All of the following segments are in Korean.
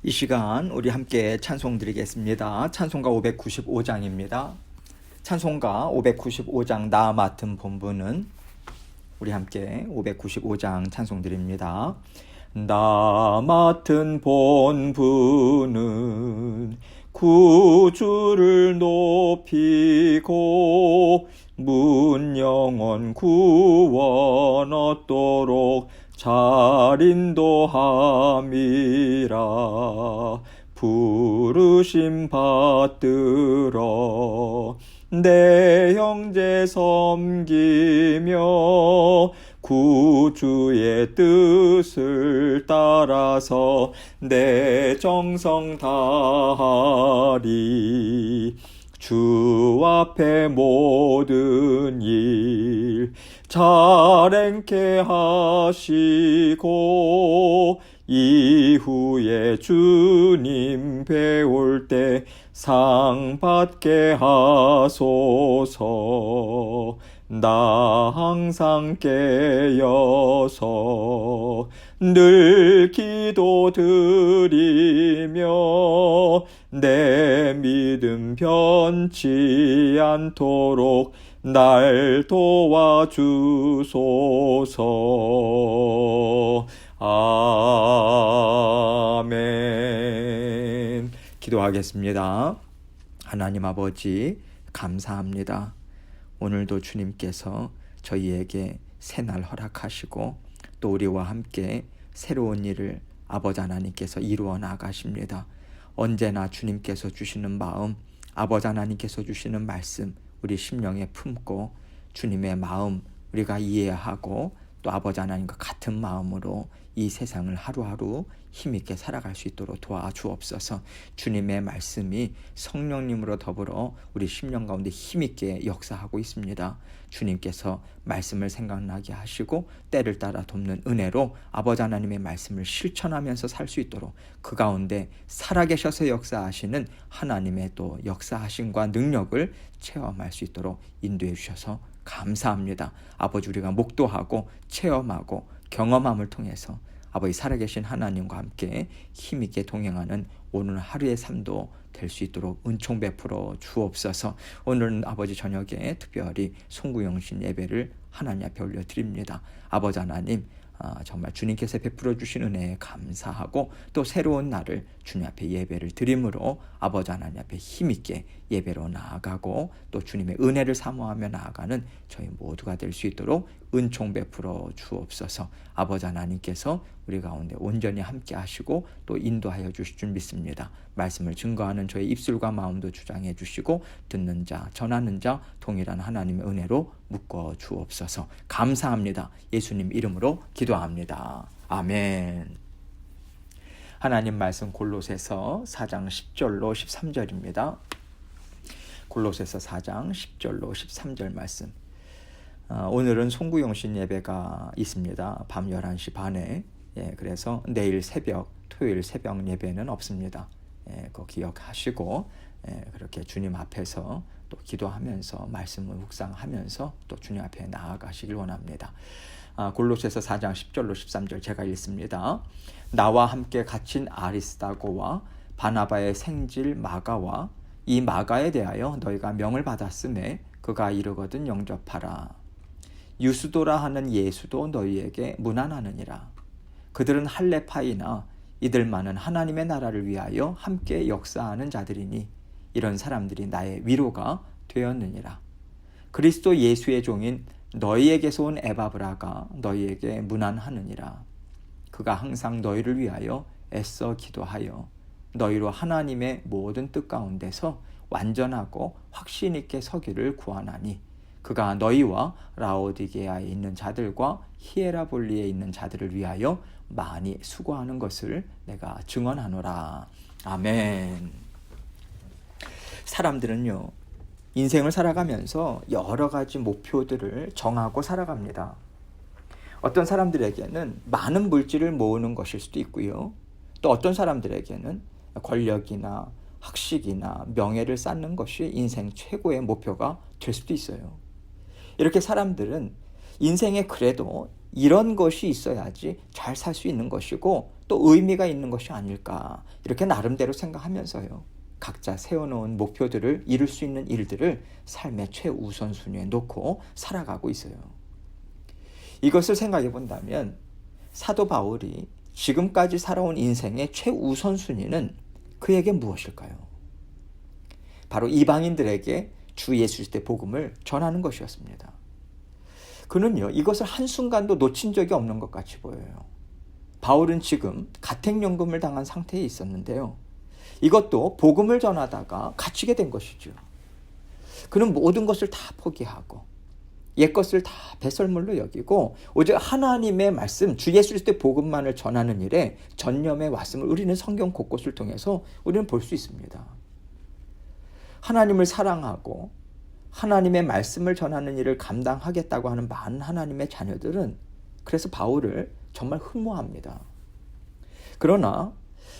이 시간 우리 함께 찬송 드리겠습니다. 찬송가 595장입니다. 찬송가 595장 나 맡은 본분은 우리 함께 595장 찬송 드립니다. 나 맡은 본분은 구주를 높이고 문영원 구원 얻도록 잘 인도함이라. 부르심 받들어 내 형제 섬기며 구주의 뜻을 따라서 내 정성 다하리. 주 앞에 모든 일 잘 행케 하시고 이후에 주님 배울 때 상 받게 하소서. 나 항상 깨어서 늘 기도드리며 내 믿음 변치 않도록 날 도와주소서. 아멘. 기도하겠습니다. 하나님 아버지, 감사합니다. 오늘도 주님께서 저희에게 새날 허락하시고 또 우리와 함께 새로운 일을 아버지 하나님께서 이루어 나가십니다. 언제나 주님께서 주시는 마음, 아버지 하나님께서 주시는 말씀 우리 심령에 품고 주님의 마음 우리가 이해하고 또 아버지 하나님과 같은 마음으로 이 세상을 하루하루 힘있게 살아갈 수 있도록 도와주옵소서. 주님의 말씀이 성령님으로 더불어 우리 심령 가운데 힘있게 역사하고 있습니다. 주님께서 말씀을 생각나게 하시고 때를 따라 돕는 은혜로 아버지 하나님의 말씀을 실천하면서 살 수 있도록 그 가운데 살아계셔서 역사하시는 하나님의 또 역사하심과 능력을 체험할 수 있도록 인도해 주셔서 감사합니다. 아버지, 우리가 목도하고 체험하고 경험함을 통해서 아버지 살아계신 하나님과 함께 힘있게 동행하는 오늘 하루의 삶도 될 수 있도록 은총 베풀어 주옵소서. 오늘은 아버지 저녁에 특별히 송구영신 예배를 하나님 앞에 올려드립니다. 아버지 하나님, 정말 주님께서 베풀어 주신 은혜에 감사하고 또 새로운 날을 주님 앞에 예배를 드림으로 아버지 하나님 앞에 힘있게 예배로 나아가고 또 주님의 은혜를 사모하며 나아가는 저희 모두가 될 수 있도록 은총 베풀어 주옵소서. 아버지 하나님께서 우리 가운데 온전히 함께 하시고 또 인도하여 주실 줄 믿습니다. 말씀을 증거하는 저희 입술과 마음도 주장해 주시고 듣는 자, 전하는 자 동일한 하나님의 은혜로 묶어 주옵소서. 감사합니다. 예수님 이름으로 기도합니다. 아멘. 하나님 말씀 골로새서 4장 10절로 13절입니다. 골로새서 4장 10절로 13절 말씀. 오늘은 송구영신 예배가 있습니다. 밤 11시 반에. 그래서 내일 새벽, 토요일 새벽 예배는 없습니다. 그거 기억하시고 그렇게 주님 앞에서 또 기도하면서 말씀을 묵상하면서 또 주님 앞에 나아가시길 원합니다. 골로새서 4장 10절로 13절 제가 읽습니다. 나와 함께 갇힌 아리스다고와 바나바의 생질 마가와 이 마가에 대하여 너희가 명을 받았음에 그가 이르거든 영접하라. 유수도라 하는 예수도 너희에게 문안하느니라. 그들은 할레파이나 이들만은 하나님의 나라를 위하여 함께 역사하는 자들이니 이런 사람들이 나의 위로가 되었느니라. 그리스도 예수의 종인 너희에게서 온 에바브라가 너희에게 문안하느니라. 그가 항상 너희를 위하여 애써 기도하여 너희로 하나님의 모든 뜻 가운데서 완전하고 확신 있게 서기를 구하나니 그가 너희와 라오디게아에 있는 자들과 히에라볼리에 있는 자들을 위하여 많이 수고하는 것을 내가 증언하노라. 아멘. 사람들은요, 인생을 살아가면서 여러 가지 목표들을 정하고 살아갑니다. 어떤 사람들에게는 많은 물질을 모으는 것일 수도 있고요. 또 어떤 사람들에게는 권력이나 학식이나 명예를 쌓는 것이 인생 최고의 목표가 될 수도 있어요. 이렇게 사람들은 인생에 그래도 이런 것이 있어야지 잘 살 수 있는 것이고 또 의미가 있는 것이 아닐까, 이렇게 나름대로 생각하면서요, 각자 세워놓은 목표들을 이룰 수 있는 일들을 삶의 최우선순위에 놓고 살아가고 있어요. 이것을 생각해 본다면 사도 바울이 지금까지 살아온 인생의 최우선순위는 그에게 무엇일까요? 바로 이방인들에게 주 예수 그리스도의 복음을 전하는 것이었습니다. 그는요, 이것을 한순간도 놓친 적이 없는 것 같이 보여요. 바울은 지금 가택연금을 당한 상태에 있었는데요, 이것도 복음을 전하다가 갇히게 된 것이죠. 그는 모든 것을 다 포기하고 옛것을 다 배설물로 여기고 오직 하나님의 말씀, 주 예수 그리스도의 복음만을 전하는 일에 전념해 왔음을 우리는 성경 곳곳을 통해서 우리는 볼 수 있습니다. 하나님을 사랑하고 하나님의 말씀을 전하는 일을 감당하겠다고 하는 많은 하나님의 자녀들은 그래서 바울을 정말 흠모합니다. 그러나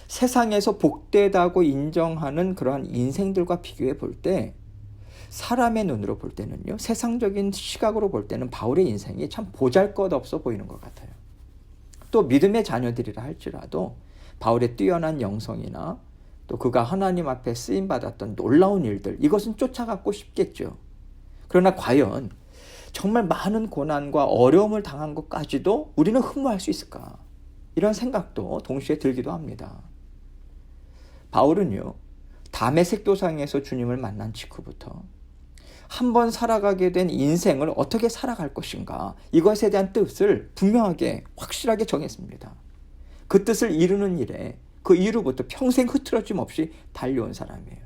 세상에서 복되다고 인정하는 그러한 인생들과 비교해 볼 때, 사람의 눈으로 볼 때는요, 세상적인 시각으로 볼 때는 바울의 인생이 참 보잘것없어 보이는 것 같아요. 또 믿음의 자녀들이라 할지라도 바울의 뛰어난 영성이나 또 그가 하나님 앞에 쓰임받았던 놀라운 일들, 이것은 쫓아가고 싶겠죠. 그러나 과연 정말 많은 고난과 어려움을 당한 것까지도 우리는 흠모할 수 있을까? 이런 생각도 동시에 들기도 합니다. 바울은요, 다메섹 도상에서 주님을 만난 직후부터 한번 살아가게 된 인생을 어떻게 살아갈 것인가, 이것에 대한 뜻을 분명하게 확실하게 정했습니다. 그 뜻을 이루는 일에 그 이후부터 평생 흐트러짐 없이 달려온 사람이에요.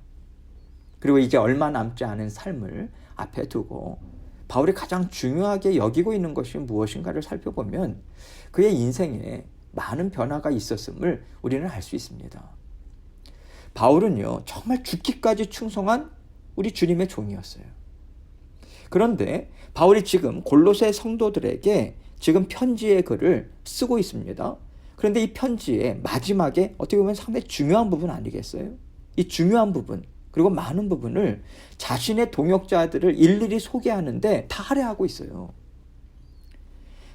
그리고 이제 얼마 남지 않은 삶을 앞에 두고 바울이 가장 중요하게 여기고 있는 것이 무엇인가를 살펴보면 그의 인생에 많은 변화가 있었음을 우리는 알 수 있습니다. 바울은요, 정말 죽기까지 충성한 우리 주님의 종이었어요. 그런데 바울이 지금 골로새 성도들에게 지금 편지의 글을 쓰고 있습니다. 그런데 이 편지의 마지막에 어떻게 보면 상당히 중요한 부분 아니겠어요? 이 중요한 부분, 그리고 많은 부분을 자신의 동역자들을 일일이 소개하는데 다 할애하고 있어요.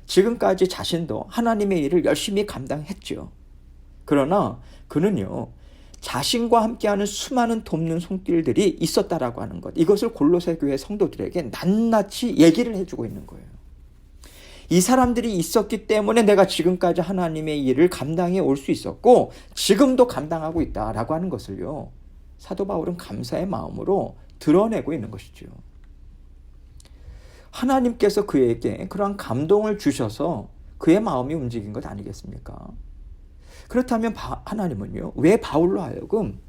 지금까지 자신도 하나님의 일을 열심히 감당했죠. 그러나 그는요, 자신과 함께하는 수많은 돕는 손길들이 있었다라고 하는 것, 이것을 골로새 교회 성도들에게 낱낱이 얘기를 해주고 있는 거예요. 이 사람들이 있었기 때문에 내가 지금까지 하나님의 일을 감당해 올 수 있었고 지금도 감당하고 있다라고 하는 것을요, 사도 바울은 감사의 마음으로 드러내고 있는 것이죠. 하나님께서 그에게 그러한 감동을 주셔서 그의 마음이 움직인 것 아니겠습니까? 그렇다면 하나님은요, 왜 바울로 하여금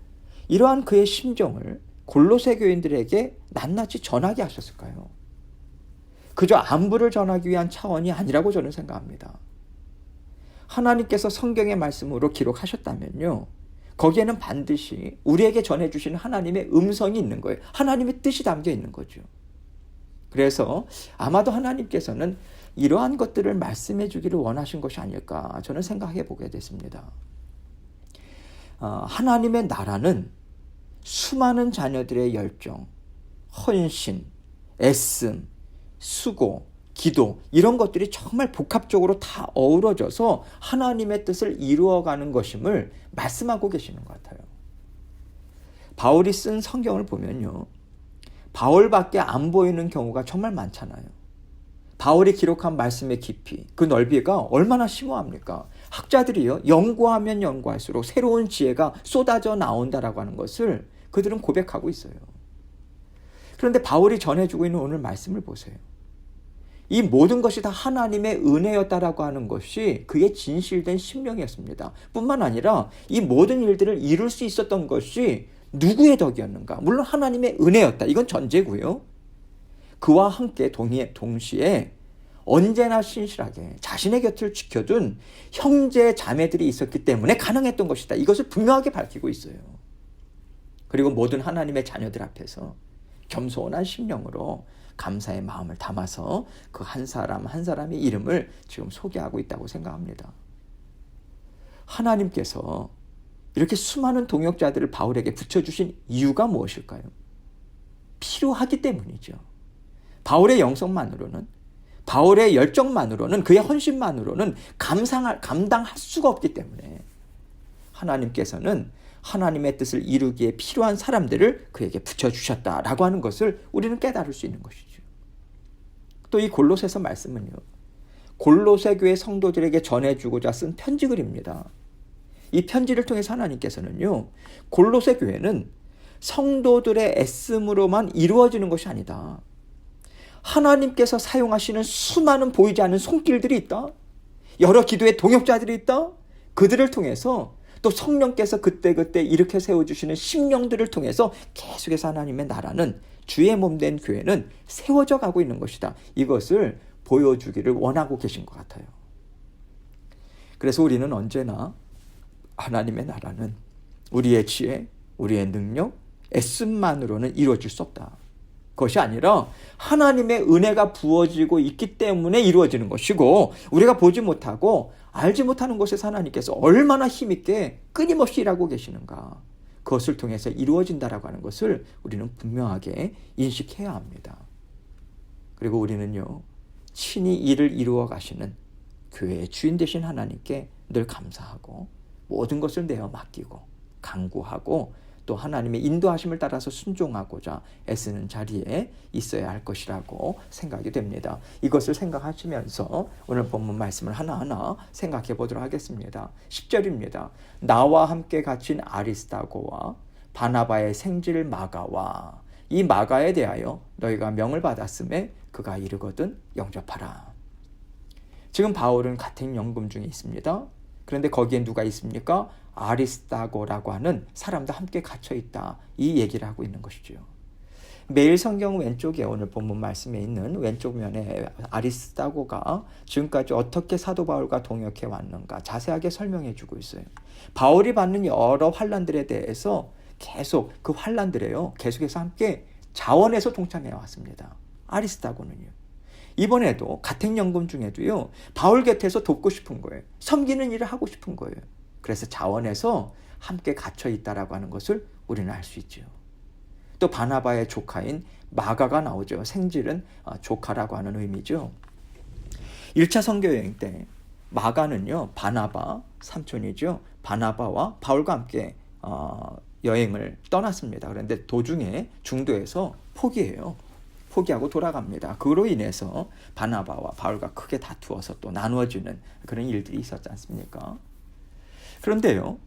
이러한 그의 심정을 골로새 교인들에게 낱낱이 전하게 하셨을까요? 그저 안부를 전하기 위한 차원이 아니라고 저는 생각합니다. 하나님께서 성경의 말씀으로 기록하셨다면요, 거기에는 반드시 우리에게 전해주시는 하나님의 음성이 있는 거예요. 하나님의 뜻이 담겨 있는 거죠. 그래서 아마도 하나님께서는 이러한 것들을 말씀해 주기를 원하신 것이 아닐까 저는 생각해 보게 됐습니다. 하나님의 나라는 수많은 자녀들의 열정, 헌신, 애씀, 수고, 기도, 이런 것들이 정말 복합적으로 다 어우러져서 하나님의 뜻을 이루어가는 것임을 말씀하고 계시는 것 같아요. 바울이 쓴 성경을 보면요, 바울밖에 안 보이는 경우가 정말 많잖아요. 바울이 기록한 말씀의 깊이, 그 넓이가 얼마나 심오합니까? 학자들이요, 연구하면 연구할수록 새로운 지혜가 쏟아져 나온다라고 하는 것을 그들은 고백하고 있어요. 그런데 바울이 전해주고 있는 오늘 말씀을 보세요. 이 모든 것이 다 하나님의 은혜였다라고 하는 것이 그의 진실된 심령이었습니다. 뿐만 아니라 이 모든 일들을 이룰 수 있었던 것이 누구의 덕이었는가? 물론 하나님의 은혜였다. 이건 전제고요. 그와 함께 동시에 언제나 신실하게 자신의 곁을 지켜둔 형제 자매들이 있었기 때문에 가능했던 것이다. 이것을 분명하게 밝히고 있어요. 그리고 모든 하나님의 자녀들 앞에서 겸손한 심령으로 감사의 마음을 담아서 그 한 사람 한 사람의 이름을 지금 소개하고 있다고 생각합니다. 하나님께서 이렇게 수많은 동역자들을 바울에게 붙여주신 이유가 무엇일까요? 필요하기 때문이죠. 바울의 영성만으로는 바울의 열정만으로는, 그의 헌신만으로는 감당할 수가 없기 때문에 하나님께서는 하나님의 뜻을 이루기에 필요한 사람들을 그에게 붙여주셨다라고 하는 것을 우리는 깨달을 수 있는 것이죠. 또 이 골로새서 말씀은요, 골로새 교회 성도들에게 전해주고자 쓴 편지 글입니다. 이 편지를 통해서 하나님께서는요, 골로새 교회는 성도들의 애씀으로만 이루어지는 것이 아니다. 하나님께서 사용하시는 수많은 보이지 않는 손길들이 있다. 여러 기도의 동역자들이 있다. 그들을 통해서 또 성령께서 그때그때 일으켜 세워주시는 심령들을 통해서 계속해서 하나님의 나라는, 주의 몸된 교회는 세워져 가고 있는 것이다. 이것을 보여주기를 원하고 계신 것 같아요. 그래서 우리는 언제나 하나님의 나라는 우리의 지혜, 우리의 능력, 애씀만으로는 이루어질 수 없다. 그것이 아니라 하나님의 은혜가 부어지고 있기 때문에 이루어지는 것이고, 우리가 보지 못하고 알지 못하는 곳에서 하나님께서 얼마나 힘있게 끊임없이 일하고 계시는가, 그것을 통해서 이루어진다라고 하는 것을 우리는 분명하게 인식해야 합니다. 그리고 우리는요, 친히 일을 이루어 가시는 교회의 주인 되신 하나님께 늘 감사하고 모든 것을 내어 맡기고 간구하고 또 하나님의 인도하심을 따라서 순종하고자 애쓰는 자리에 있어야 할 것이라고 생각이 됩니다. 이것을 생각하시면서 오늘 본문 말씀을 하나하나 생각해 보도록 하겠습니다. 10절입니다. 나와 함께 갇힌 아리스다고와 바나바의 생질 마가와, 이 마가에 대하여 너희가 명을 받았음에 그가 이르거든 영접하라. 지금 바울은 가택연금 중에 있습니다. 그런데 거기에 누가 있습니까? 아리스다고라고 하는 사람도 함께 갇혀 있다. 이 얘기를 하고 있는 것이죠. 매일 성경 왼쪽에, 오늘 본문 말씀에 있는 왼쪽 면에 아리스다고가 지금까지 어떻게 사도 바울과 동역해 왔는가 자세하게 설명해 주고 있어요. 바울이 받는 여러 환난들에 대해서 계속 그 환난들에요, 계속해서 함께 자원해서 동참해 왔습니다. 아리스다고는요. 이번에도 가택연금 중에도요, 바울 곁에서 돕고 싶은 거예요. 섬기는 일을 하고 싶은 거예요. 그래서 자원해서 함께 갇혀 있다라고 하는 것을 우리는 알 수 있죠. 또 바나바의 조카인 마가가 나오죠. 생질은 조카라고 하는 의미죠. 1차 선교여행 때 마가는요, 바나바 삼촌이죠. 바나바와 바울과 함께 여행을 떠났습니다. 그런데 도중에 중도에서 포기하고 돌아갑니다. 그로 인해서 바나바와 바울과 크게 다투어서 또 나누어지는 그런 일들이 있었지 않습니까? 그런데요,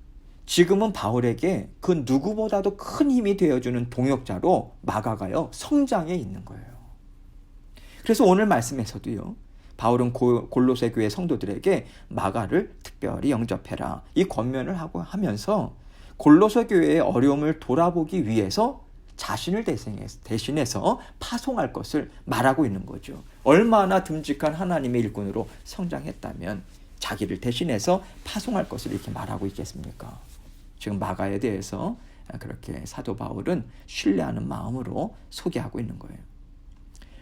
지금은 바울에게 그 누구보다도 큰 힘이 되어주는 동역자로 마가가요, 성장해 있는 거예요. 그래서 오늘 말씀에서도요, 바울은 골로새 교회 성도들에게 마가를 특별히 영접해라, 이 권면을 하면서 골로새 교회의 어려움을 돌아보기 위해서 자신을 대신해서 파송할 것을 말하고 있는 거죠. 얼마나 듬직한 하나님의 일꾼으로 성장했다면 자기를 대신해서 파송할 것을 이렇게 말하고 있겠습니까? 지금 마가에 대해서 그렇게 사도 바울은 신뢰하는 마음으로 소개하고 있는 거예요.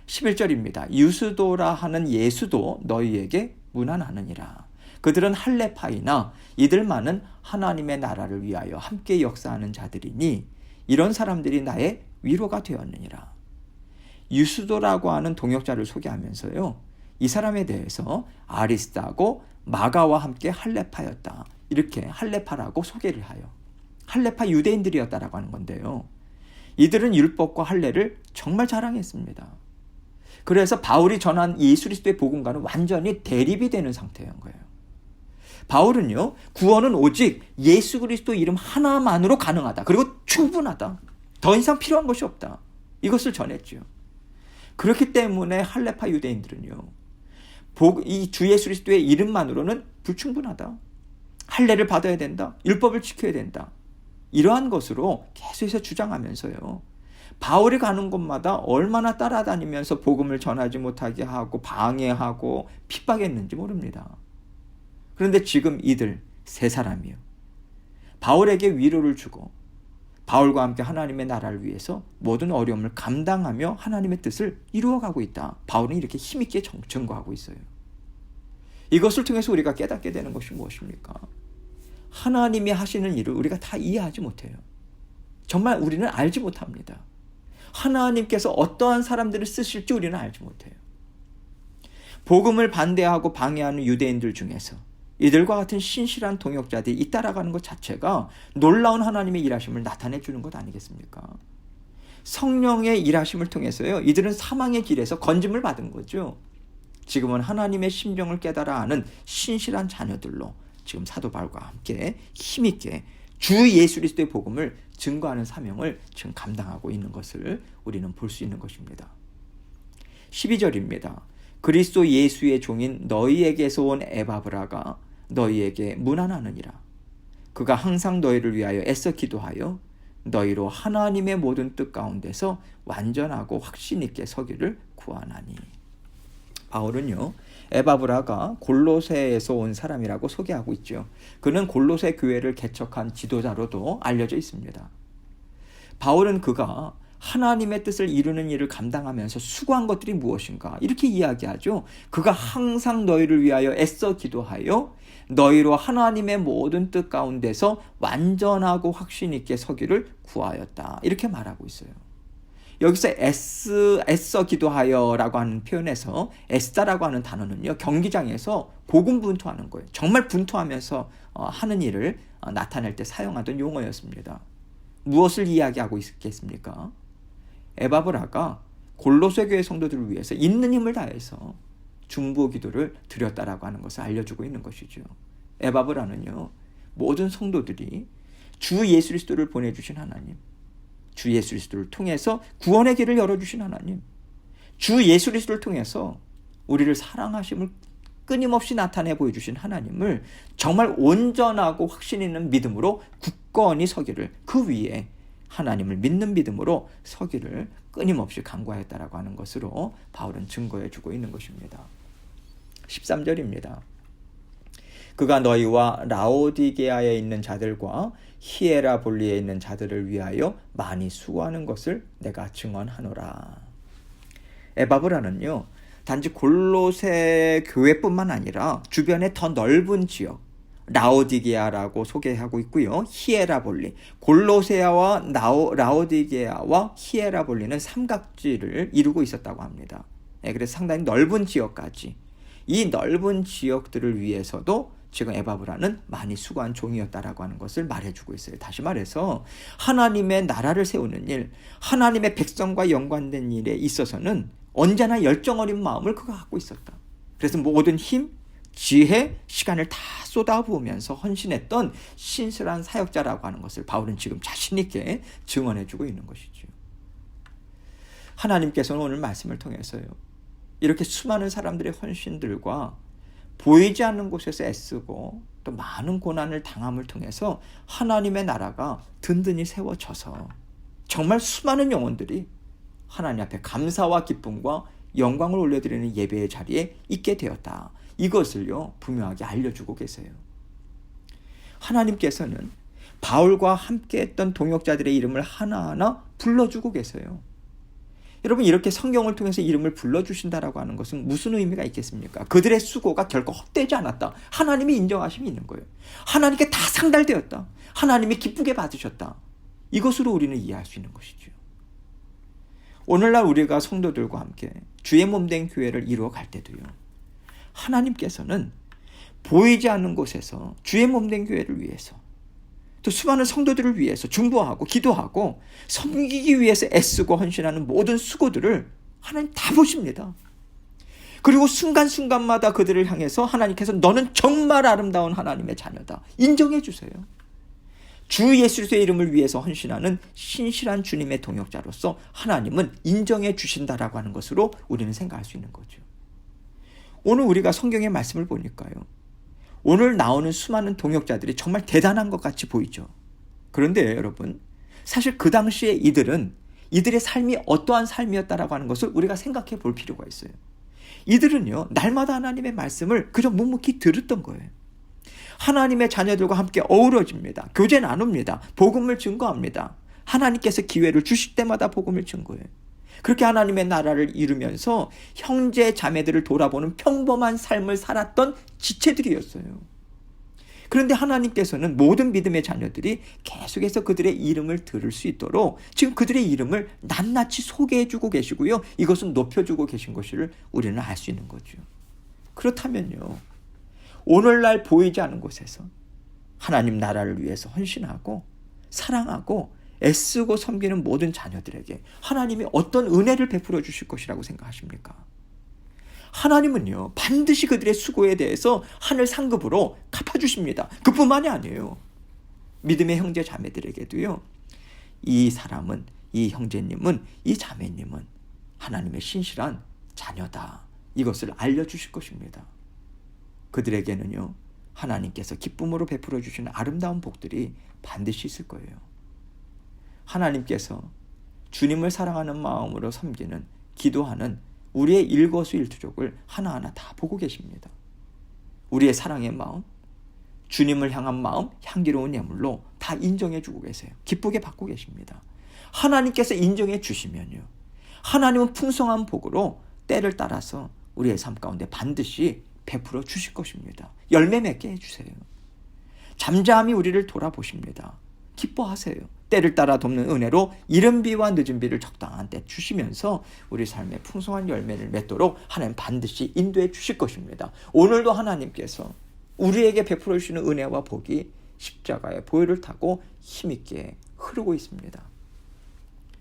11절입니다. 유스도라 하는 예수도 너희에게 문안하느니라. 그들은 할레파이나 이들만은 하나님의 나라를 위하여 함께 역사하는 자들이니 이런 사람들이 나의 위로가 되었느니라. 유스도라고 하는 동역자를 소개하면서요, 이 사람에 대해서 아리스다고 마가와 함께 할레파였다, 이렇게 할레파라고 소개를 하여 할레파 유대인들이었다라고 하는 건데요, 이들은 율법과 할례를 정말 자랑했습니다. 그래서 바울이 전한 예수 그리스도의 복음과는 완전히 대립이 되는 상태인 거예요. 바울은요, 구원은 오직 예수 그리스도 이름 하나만으로 가능하다, 그리고 충분하다, 더 이상 필요한 것이 없다, 이것을 전했죠. 그렇기 때문에 할레파 유대인들은요, 이 주 예수 그리스도의 이름만으로는 불충분하다, 할례를 받아야 된다, 율법을 지켜야 된다, 이러한 것으로 계속해서 주장하면서요, 바울이 가는 곳마다 얼마나 따라다니면서 복음을 전하지 못하게 하고 방해하고 핍박했는지 모릅니다. 그런데 지금 이들 세 사람이요, 바울에게 위로를 주고 바울과 함께 하나님의 나라를 위해서 모든 어려움을 감당하며 하나님의 뜻을 이루어가고 있다. 바울은 이렇게 힘있게 증거하고 있어요. 이것을 통해서 우리가 깨닫게 되는 것이 무엇입니까? 하나님이 하시는 일을 우리가 다 이해하지 못해요. 정말 우리는 알지 못합니다. 하나님께서 어떠한 사람들을 쓰실지 우리는 알지 못해요. 복음을 반대하고 방해하는 유대인들 중에서 이들과 같은 신실한 동역자들이 잇따라가는 것 자체가 놀라운 하나님의 일하심을 나타내 주는 것 아니겠습니까? 성령의 일하심을 통해서요, 이들은 사망의 길에서 건짐을 받은 거죠. 지금은 하나님의 심정을 깨달아 아는 신실한 자녀들로 지금 사도 바울과 함께 힘있게 주 예수 그리스도의 복음을 증거하는 사명을 지금 감당하고 있는 것을 우리는 볼 수 있는 것입니다. 12절입니다. 그리스도 예수의 종인 너희에게서 온 에바브라가 너희에게 문안하느니라. 그가 항상 너희를 위하여 애써 기도하여 너희로 하나님의 모든 뜻 가운데서 완전하고 확신 있게 서기를 구하나니. 바울은요, 에바브라가 골로새에서 온 사람이라고 소개하고 있죠. 그는 골로새 교회를 개척한 지도자로도 알려져 있습니다. 바울은 그가 하나님의 뜻을 이루는 일을 감당하면서 수고한 것들이 무엇인가 이렇게 이야기하죠. 그가 항상 너희를 위하여 애써 기도하여 너희로 하나님의 모든 뜻 가운데서 완전하고 확신 있게 서기를 구하였다, 이렇게 말하고 있어요. 여기서 애써 기도하여라고 하는 표현에서 애쓰다라고 하는 단어는요, 경기장에서 고군분투하는 거예요. 정말 분투하면서 하는 일을 나타낼 때 사용하던 용어였습니다. 무엇을 이야기하고 있겠습니까? 에바브라가 골로새 교회 성도들을 위해서 있는 힘을 다해서 중보 기도를 드렸다라고 하는 것을 알려주고 있는 것이죠. 에바브라는요, 모든 성도들이 주 예수 그리스도를 보내주신 하나님, 주 예수 그리스도를 통해서 구원의 길을 열어주신 하나님, 주 예수 그리스도를 통해서 우리를 사랑하심을 끊임없이 나타내 보여주신 하나님을 정말 온전하고 확신 있는 믿음으로 굳건히 서기를, 그 위에 하나님을 믿는 믿음으로 서기를 끊임없이 간구하였다라고 하는 것으로 바울은 증거해주고 있는 것입니다. 13절입니다. 그가 너희와 라오디게아에 있는 자들과 히에라볼리에 있는 자들을 위하여 많이 수고하는 것을 내가 증언하노라. 에바브라는요, 단지 골로새 교회뿐만 아니라 주변의 더 넓은 지역, 라오디게아라고 소개하고 있고요. 히에라볼리, 골로새와 라오디게아와 히에라볼리는 삼각지를 이루고 있었다고 합니다. 그래서 상당히 넓은 지역까지, 이 넓은 지역들을 위해서도 지금 에바브라는 많이 수고한 종이었다라고 하는 것을 말해주고 있어요. 다시 말해서 하나님의 나라를 세우는 일, 하나님의 백성과 연관된 일에 있어서는 언제나 열정 어린 마음을 그가 갖고 있었다. 그래서 모든 힘, 지혜, 시간을 다 쏟아부으면서 헌신했던 신실한 사역자라고 하는 것을 바울은 지금 자신 있게 증언해주고 있는 것이죠. 하나님께서는 오늘 말씀을 통해서요, 이렇게 수많은 사람들의 헌신들과 보이지 않는 곳에서 애쓰고 또 많은 고난을 당함을 통해서 하나님의 나라가 든든히 세워져서 정말 수많은 영혼들이 하나님 앞에 감사와 기쁨과 영광을 올려드리는 예배의 자리에 있게 되었다, 이것을요 분명하게 알려주고 계세요. 하나님께서는 바울과 함께했던 동역자들의 이름을 하나하나 불러주고 계세요. 여러분, 이렇게 성경을 통해서 이름을 불러주신다라고 하는 것은 무슨 의미가 있겠습니까? 그들의 수고가 결코 헛되지 않았다, 하나님이 인정하심이 있는 거예요. 하나님께 다 상달되었다, 하나님이 기쁘게 받으셨다, 이것으로 우리는 이해할 수 있는 것이죠. 오늘날 우리가 성도들과 함께 주의 몸된 교회를 이루어 갈 때도요, 하나님께서는 보이지 않는 곳에서 주의 몸된 교회를 위해서, 또 수많은 성도들을 위해서 중보하고 기도하고 섬기기 위해서 애쓰고 헌신하는 모든 수고들을 하나님 다 보십니다. 그리고 순간순간마다 그들을 향해서 하나님께서 너는 정말 아름다운 하나님의 자녀다, 인정해 주세요. 주 예수 그리스도의 이름을 위해서 헌신하는 신실한 주님의 동역자로서 하나님은 인정해 주신다라고 하는 것으로 우리는 생각할 수 있는 거죠. 오늘 우리가 성경의 말씀을 보니까요, 오늘 나오는 수많은 동역자들이 정말 대단한 것 같이 보이죠. 그런데 여러분, 사실 그 당시에 이들의 삶이 어떠한 삶이었다라고 하는 것을 우리가 생각해 볼 필요가 있어요. 이들은요, 날마다 하나님의 말씀을 그저 묵묵히 들었던 거예요. 하나님의 자녀들과 함께 어우러집니다. 교제 나눕니다. 복음을 증거합니다. 하나님께서 기회를 주실 때마다 복음을 증거해요. 그렇게 하나님의 나라를 이루면서 형제 자매들을 돌아보는 평범한 삶을 살았던 지체들이었어요. 그런데 하나님께서는 모든 믿음의 자녀들이 계속해서 그들의 이름을 들을 수 있도록 지금 그들의 이름을 낱낱이 소개해주고 계시고요, 이것은 높여주고 계신 것을 우리는 알 수 있는 거죠. 그렇다면요, 오늘날 보이지 않는 곳에서 하나님 나라를 위해서 헌신하고 사랑하고 애쓰고 섬기는 모든 자녀들에게 하나님이 어떤 은혜를 베풀어 주실 것이라고 생각하십니까? 하나님은요, 반드시 그들의 수고에 대해서 하늘 상급으로 갚아주십니다. 그뿐만이 아니에요. 믿음의 형제 자매들에게도요, 이 사람은, 이 형제님은, 이 자매님은 하나님의 신실한 자녀다, 이것을 알려주실 것입니다. 그들에게는요, 하나님께서 기쁨으로 베풀어 주시는 아름다운 복들이 반드시 있을 거예요. 하나님께서 주님을 사랑하는 마음으로 섬기는, 기도하는 우리의 일거수일투족을 하나하나 다 보고 계십니다. 우리의 사랑의 마음, 주님을 향한 마음, 향기로운 예물로 다 인정해 주고 계세요. 기쁘게 받고 계십니다. 하나님께서 인정해 주시면요, 하나님은 풍성한 복으로 때를 따라서 우리의 삶 가운데 반드시 베풀어 주실 것입니다. 열매 맺게 해주세요. 잠잠히 우리를 돌아보십니다. 기뻐하세요. 때를 따라 돕는 은혜로 이른 비와 늦은 비를 적당한 때 주시면서 우리 삶에 풍성한 열매를 맺도록 하나님 반드시 인도해 주실 것입니다. 오늘도 하나님께서 우리에게 베풀어 주시는 은혜와 복이 십자가의 보혈을 타고 힘있게 흐르고 있습니다.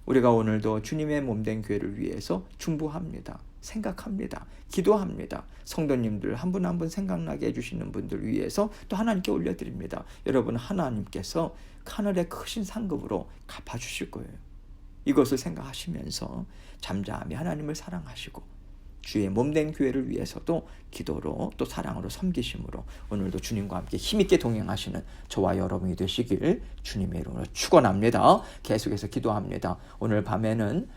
우리가 오늘도 주님의 몸된 교회를 위해서 중보합니다. 생각합니다. 기도합니다. 성도님들 한 분 한 분 생각나게 해주시는 분들 위해서 또 하나님께 올려드립니다. 여러분, 하나님께서 하늘의 크신 상급으로 갚아주실 거예요. 이것을 생각하시면서 잠잠히 하나님을 사랑하시고 주의 몸된 교회를 위해서도 기도로 또 사랑으로 섬기심으로 오늘도 주님과 함께 힘있게 동행하시는 저와 여러분이 되시길 주님의 이름으로 축원합니다. 계속해서 기도합니다. 오늘 밤에는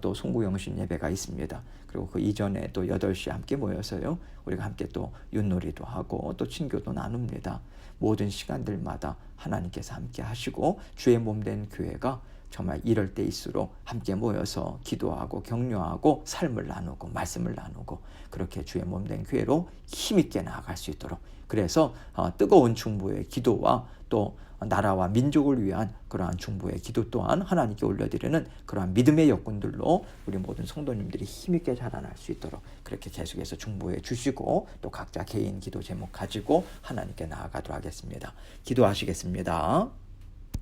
또 송구영신 예배가 있습니다. 그리고 그 이전에 또 8시에 함께 모여서요, 우리가 함께 또 윷놀이도 하고 또 친교도 나눕니다. 모든 시간들마다 하나님께서 함께 하시고 주의 몸된 교회가 정말 이럴 때일수록 함께 모여서 기도하고 격려하고 삶을 나누고 말씀을 나누고 그렇게 주의 몸된 교회로 힘있게 나아갈 수 있도록, 그래서 뜨거운 중보의 기도와 또 나라와 민족을 위한 그러한 중보의 기도 또한 하나님께 올려드리는 그러한 믿음의 여군들로 우리 모든 성도님들이 힘있게 자라날 수 있도록 그렇게 계속해서 중보해 주시고 또 각자 개인 기도 제목 가지고 하나님께 나아가도록 하겠습니다. 기도하시겠습니다.